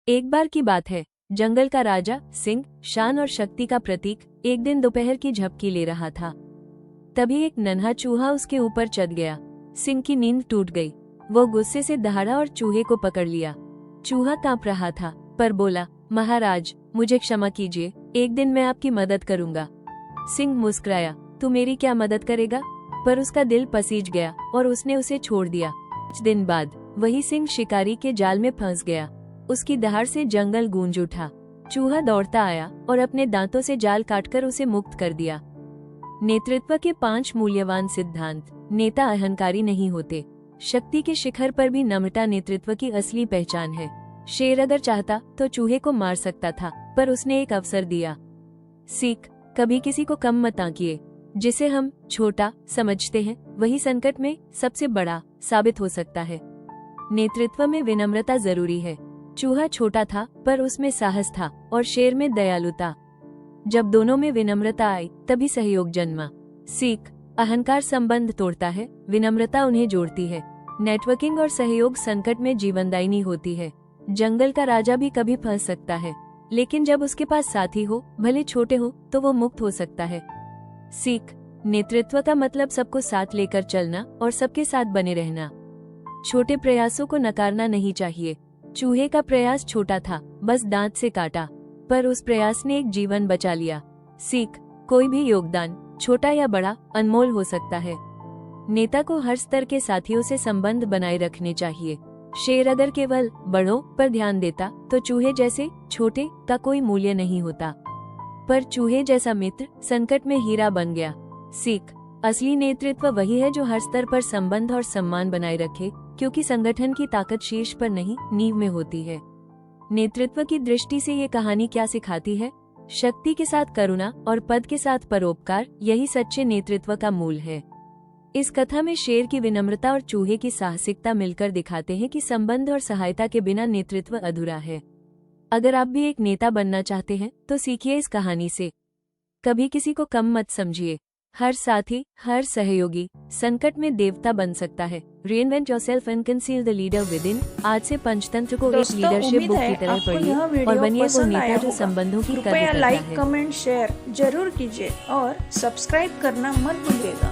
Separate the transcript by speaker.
Speaker 1: एक बार की बात है, जंगल का राजा सिंह, शान और शक्ति का प्रतीक, एक दिन दोपहर की झपकी ले रहा था। तभी एक नन्हा चूहा उसके ऊपर चढ़ गया। सिंह की नींद टूट गई। वो गुस्से से दहाड़ा और चूहे को पकड़ लिया। चूहा कांप रहा था, पर बोला, महाराज, मुझे क्षमा कीजिए, एक दिन मैं आपकी मदद करूंगा। सिंह मुस्कुराया, तू मेरी क्या मदद करेगा? पर उसका दिल पसीज गया और उसने उसे छोड़ दिया। कुछ दिन बाद वही सिंह शिकारी के जाल में फंस गया। उसकी दहाड़ से जंगल गूंज उठा। चूहा दौड़ता आया और अपने दांतों से जाल काटकर उसे मुक्त कर दिया। नेतृत्व के 5 मूल्यवान सिद्धांत। नेता अहंकारी नहीं होते। शक्ति के शिखर पर भी नम्रता नेतृत्व की असली पहचान है। शेर अगर चाहता तो चूहे को मार सकता था, पर उसने एक अवसर दिया। सीख, कभी किसी को कम मत आंकिए। जिसे हम छोटा समझते हैं, वही संकट में सबसे बड़ा साबित हो सकता है। नेतृत्व में विनम्रता जरूरी है। चूहा छोटा था, पर उसमें साहस था, और शेर में दयालुता। जब दोनों में विनम्रता आई, तभी सहयोग जन्मा। सीख, अहंकार संबंध तोड़ता है, विनम्रता उन्हें जोड़ती है। नेटवर्किंग और सहयोग संकट में जीवनदायिनी होती है। जंगल का राजा भी कभी फंस सकता है, लेकिन जब उसके पास साथी हो, भले छोटे हो, तो वो मुक्त हो सकता है। सीख, नेतृत्व का मतलब सबको साथ लेकर चलना और सबके साथ बने रहना। छोटे प्रयासों को नकारना नहीं चाहिए। चूहे का प्रयास छोटा था, बस दांत से काटा, पर उस प्रयास ने एक जीवन बचा लिया। सीख, कोई भी योगदान, छोटा या बड़ा, अनमोल हो सकता है। नेता को हर स्तर के साथियों से संबंध बनाए रखने चाहिए। शेर अगर केवल बड़ों पर ध्यान देता, तो चूहे जैसे छोटे का कोई मूल्य नहीं होता। पर चूहे जैसा मित्र संकट में हीरा बन गया। सीख, असली नेतृत्व वही है जो हर स्तर पर संबंध और सम्मान बनाए रखे, क्योंकि संगठन की ताकत शीर्ष पर नहीं, नींव में होती है। नेतृत्व की दृष्टि से ये कहानी क्या सिखाती है? शक्ति के साथ करुणा और पद के साथ परोपकार, यही सच्चे नेतृत्व का मूल है। इस कथा में शेर की विनम्रता और चूहे की साहसिकता मिलकर दिखाते हैं कि संबंध और सहायता के बिना नेतृत्व अधूरा है। अगर आप भी एक नेता बनना चाहते हैं, तो सीखिए इस कहानी से। कभी किसी को कम मत समझिए। हर साथी, हर सहयोगी संकट में देवता बन सकता है। Reinvent yourself and conceal the leader within। आज से पंचतंत्र को एक लीडरशिप बुक की तरह पढ़िए और बनिए वो नेता जो संबंधों की कदर करता है।
Speaker 2: कृपया लाइक, कमेंट, शेयर जरूर कीजिए और सब्सक्राइब करना मत भूलिएगा।